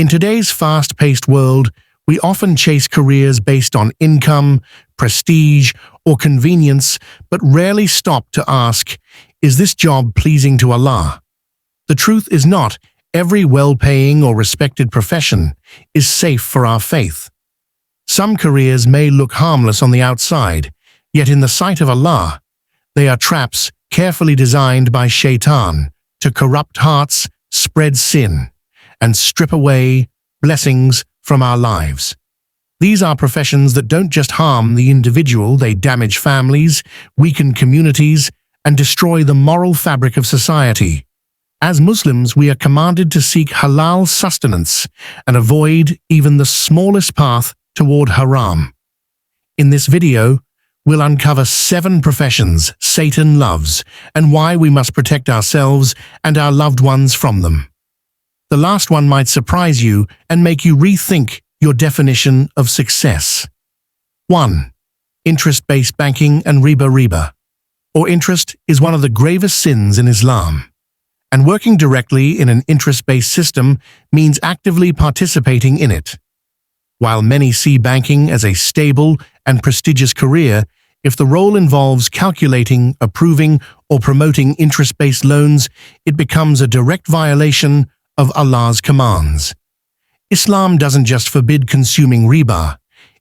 In today's fast-paced world, we often chase careers based on income, prestige, or convenience, but rarely stop to ask, is this job pleasing to Allah? The truth is not every well-paying or respected profession is safe for our faith. Some careers may look harmless on the outside, yet in the sight of Allah, they are traps carefully designed by Shaytaan to corrupt hearts, spread sin, and strip away blessings from our lives. These are professions that don't just harm the individual, they damage families, weaken communities, and destroy the moral fabric of society. As Muslims, we are commanded to seek halal sustenance and avoid even the smallest path toward haram. In this video, we'll uncover 7 professions Satan loves and why we must protect ourselves and our loved ones from them. The last one might surprise you and make you rethink your definition of success. 1. Interest-based banking and riba. Interest is one of the gravest sins in Islam, and working directly in an interest-based system means actively participating in it. While many see banking as a stable and prestigious career, if the role involves calculating, approving, or promoting interest-based loans, it becomes a direct violation of Allah's commands. Islam doesn't just forbid consuming riba,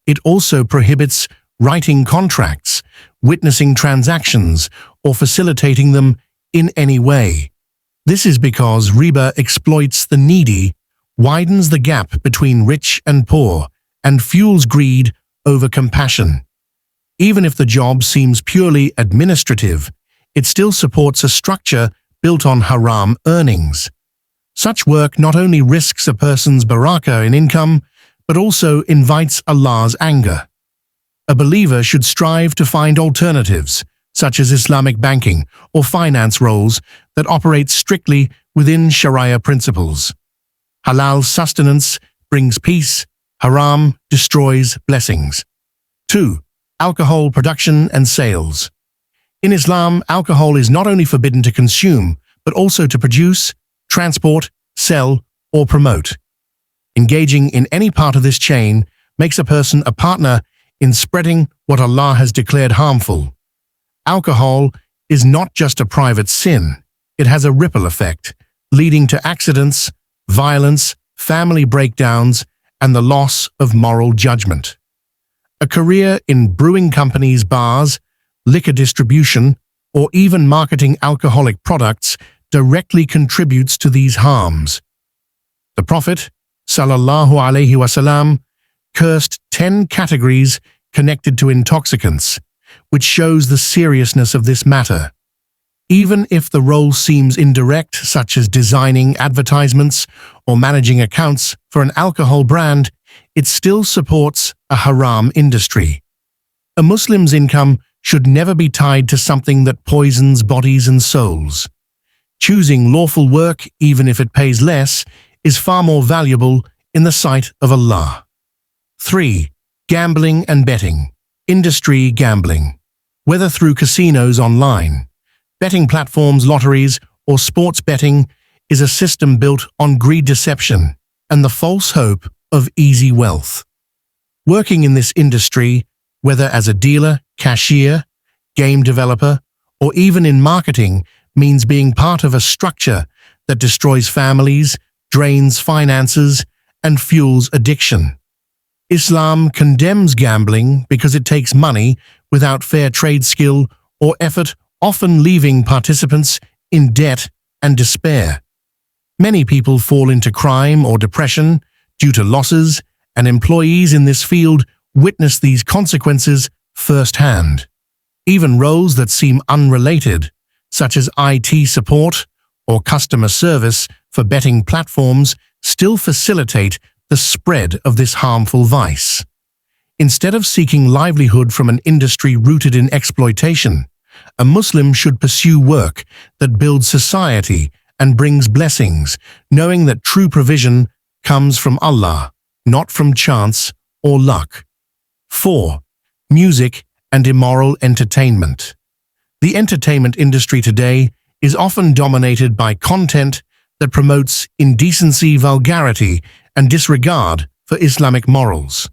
it also prohibits writing contracts, witnessing transactions, or facilitating them in any way. This is because riba exploits the needy, widens the gap between rich and poor, and fuels greed over compassion. Even if the job seems purely administrative, it still supports a structure built on haram earnings. Such work not only risks a person's barakah in income, but also invites Allah's anger. A believer should strive to find alternatives, such as Islamic banking or finance roles that operate strictly within Sharia principles. Halal sustenance brings peace, haram destroys blessings. 2. Alcohol production and sales. In Islam, alcohol is not only forbidden to consume, but also to produce, transport, sell, or promote. Engaging in any part of this chain makes a person a partner in spreading what Allah has declared harmful. Alcohol is not just a private sin, it has a ripple effect, leading to accidents, violence, family breakdowns, and the loss of moral judgment. A career in brewing companies, bars, liquor distribution, or even marketing alcoholic products directly contributes to these harms. The Prophet, sallallahu alaihi wasallam, cursed 10 categories connected to intoxicants, which shows the seriousness of this matter. Even if the role seems indirect, such as designing advertisements or managing accounts for an alcohol brand, it still supports a haram industry. A Muslim's income should never be tied to something that poisons bodies and souls. Choosing lawful work, even if it pays less, is far more valuable in the sight of Allah. 3. Gambling and betting. Industry gambling. Whether through casinos online, betting platforms, lotteries, or sports betting, is a system built on greed, deception, and the false hope of easy wealth. Working in this industry, whether as a dealer, cashier, game developer, or even in marketing, means being part of a structure that destroys families, drains finances, and fuels addiction. Islam condemns gambling because it takes money without fair trade skill or effort, often leaving participants in debt and despair. Many people fall into crime or depression due to losses, and employees in this field witness these consequences firsthand. Even roles that seem unrelated, such as IT support or customer service for betting platforms, still facilitate the spread of this harmful vice. Instead of seeking livelihood from an industry rooted in exploitation, a Muslim should pursue work that builds society and brings blessings, knowing that true provision comes from Allah, not from chance or luck. 4. Music and immoral entertainment. The entertainment industry today is often dominated by content that promotes indecency, vulgarity, and disregard for Islamic morals.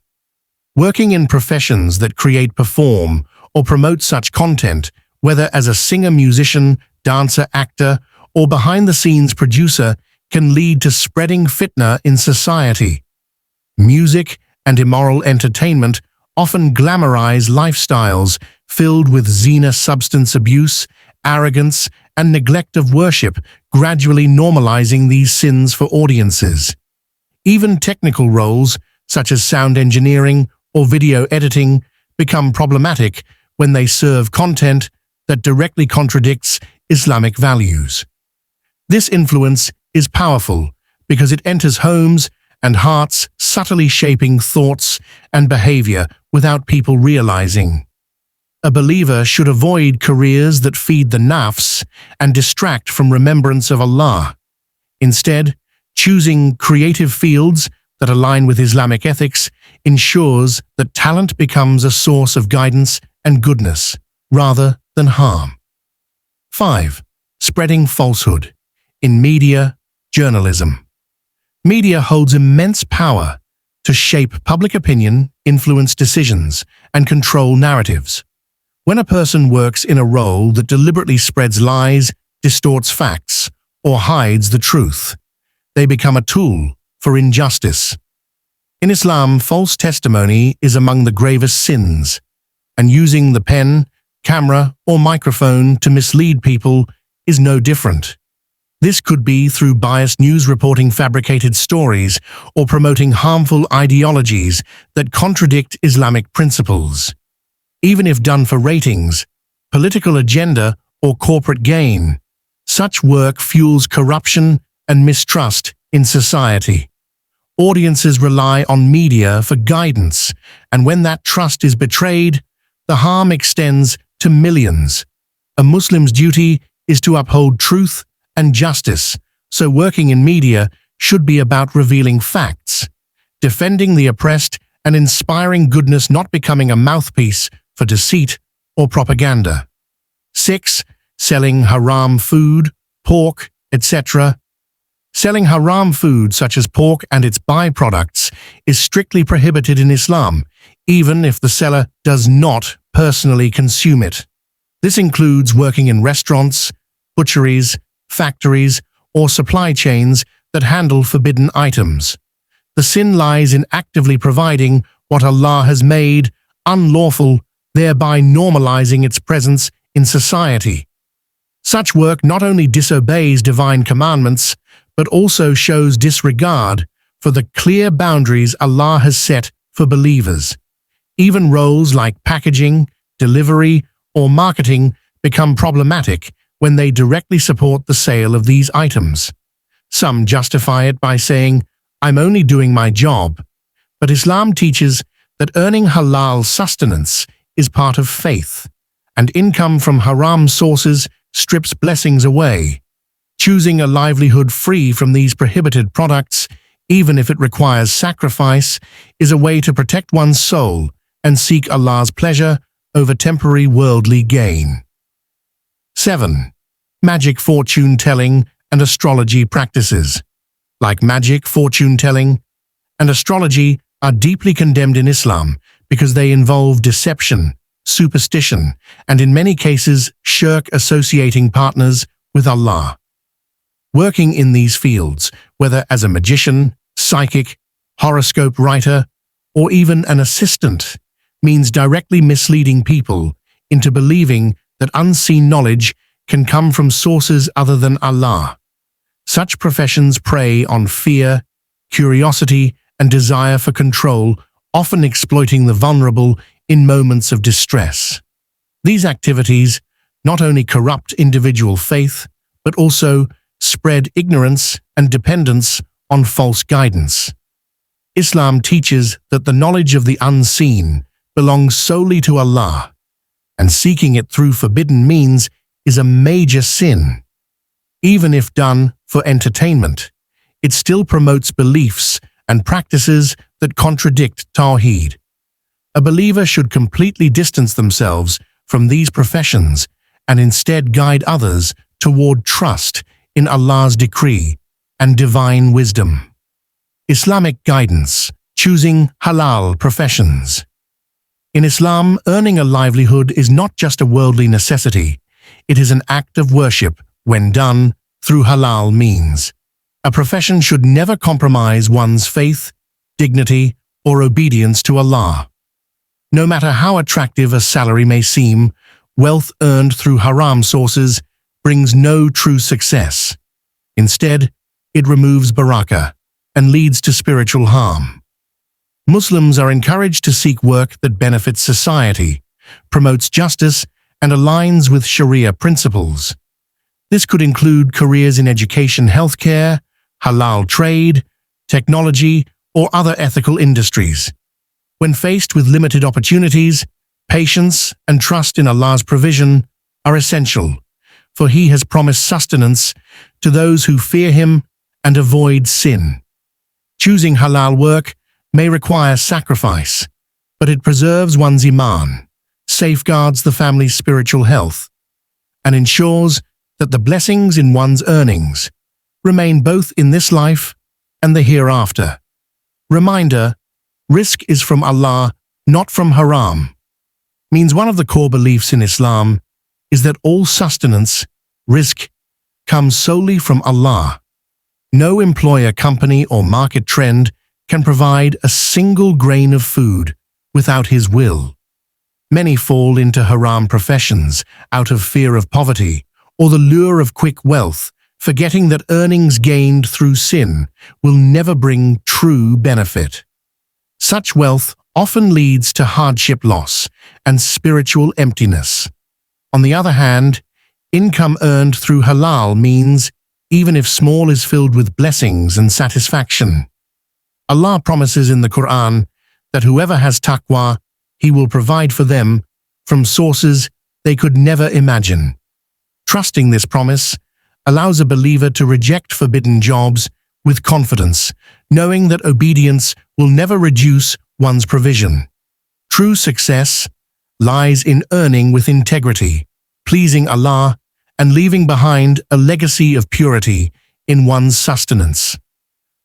Working in professions that create, perform, or promote such content, whether as a singer, musician, dancer, actor, or behind-the-scenes producer, can lead to spreading fitna in society. Music and immoral entertainment often glamorize lifestyles filled with zina, substance abuse, arrogance, and neglect of worship, gradually normalizing these sins for audiences. Even technical roles, such as sound engineering or video editing, become problematic when they serve content that directly contradicts Islamic values. This influence is powerful because it enters homes and hearts, subtly shaping thoughts and behavior without people realizing. A believer should avoid careers that feed the nafs and distract from remembrance of Allah. Instead, choosing creative fields that align with Islamic ethics ensures that talent becomes a source of guidance and goodness, rather than harm. 5. Spreading falsehood in media, journalism. Media holds immense power to shape public opinion, influence decisions, and control narratives. When a person works in a role that deliberately spreads lies, distorts facts, or hides the truth, they become a tool for injustice. In Islam, false testimony is among the gravest sins, and using the pen, camera, or microphone to mislead people is no different. This could be through biased news reporting fabricated stories or promoting harmful ideologies that contradict Islamic principles. Even if done for ratings, political agenda, or corporate gain, such work fuels corruption and mistrust in society. Audiences rely on media for guidance, and when that trust is betrayed, the harm extends to millions. A Muslim's duty is to uphold truth and justice, so working in media should be about revealing facts, defending the oppressed, and inspiring goodness, not becoming a mouthpiece for deceit or propaganda. 6. Selling haram food, pork, etc. Selling haram food such as pork and its byproducts is strictly prohibited in Islam, even if the seller does not personally consume it. This includes working in restaurants, butcheries, factories, or supply chains that handle forbidden items. The sin lies in actively providing what Allah has made unlawful, thereby normalizing its presence in society. Such work not only disobeys divine commandments, but also shows disregard for the clear boundaries Allah has set for believers. Even roles like packaging, delivery, or marketing become problematic when they directly support the sale of these items. Some justify it by saying, "I'm only doing my job," but Islam teaches that earning halal sustenance is part of faith, and income from haram sources strips blessings away. Choosing a livelihood free from these prohibited products, even if it requires sacrifice, is a way to protect one's soul and seek Allah's pleasure over temporary worldly gain. 7. Magic, fortune-telling, and astrology practices. Like magic, fortune-telling, and astrology are deeply condemned in Islam because they involve deception, superstition, and in many cases, shirk, associating partners with Allah. Working in these fields, whether as a magician, psychic, horoscope writer, or even an assistant, means directly misleading people into believing that unseen knowledge can come from sources other than Allah. Such professions prey on fear, curiosity, and desire for control, often exploiting the vulnerable in moments of distress. These activities not only corrupt individual faith, but also spread ignorance and dependence on false guidance. Islam teaches that the knowledge of the unseen belongs solely to Allah, and seeking it through forbidden means is a major sin. Even if done for entertainment, it still promotes beliefs and practices that contradict Tawheed. A believer should completely distance themselves from these professions and instead guide others toward trust in Allah's decree and divine wisdom. Islamic guidance, choosing halal professions. In Islam, earning a livelihood is not just a worldly necessity, it is an act of worship when done through halal means. A profession should never compromise one's faith, dignity, or obedience to Allah. No matter how attractive a salary may seem, wealth earned through haram sources brings no true success. Instead, it removes barakah and leads to spiritual harm. Muslims are encouraged to seek work that benefits society, promotes justice, and aligns with Sharia principles. This could include careers in education, healthcare, halal trade, technology, or other ethical industries. When faced with limited opportunities, patience and trust in Allah's provision are essential, for He has promised sustenance to those who fear Him and avoid sin. Choosing halal work may require sacrifice, but it preserves one's iman, safeguards the family's spiritual health, and ensures that the blessings in one's earnings remain both in this life and the hereafter. Reminder, rizq is from Allah, not from haram. Means one of the core beliefs in Islam is that all sustenance, rizq, comes solely from Allah. No employer, company, or market trend can provide a single grain of food without His will. Many fall into haram professions out of fear of poverty or the lure of quick wealth, forgetting that earnings gained through sin will never bring true benefit. Such wealth often leads to hardship, loss, and spiritual emptiness. On the other hand, income earned through halal means, even if small, is filled with blessings and satisfaction. Allah promises in the Quran that whoever has taqwa, He will provide for them from sources they could never imagine. Trusting this promise allows a believer to reject forbidden jobs with confidence, knowing that obedience will never reduce one's provision. True success lies in earning with integrity, pleasing Allah, and leaving behind a legacy of purity in one's sustenance.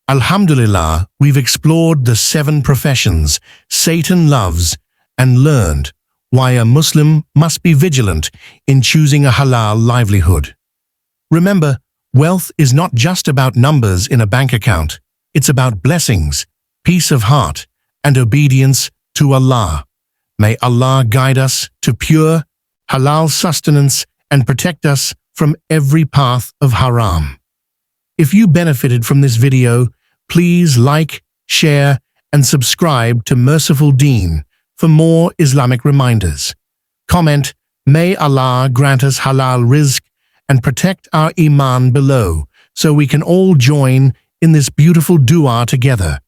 Alhamdulillah, we've explored the 7 professions Satan loves and learned why a Muslim must be vigilant in choosing a halal livelihood. Remember, wealth is not just about numbers in a bank account. It's about blessings, peace of heart, and obedience to Allah. May Allah guide us to pure, halal sustenance and protect us from every path of haram. If you benefited from this video, please like, share, and subscribe to Merciful Deen for more Islamic reminders. Comment, "May Allah grant us halal rizq and protect our iman" below, so we can all join in this beautiful dua together.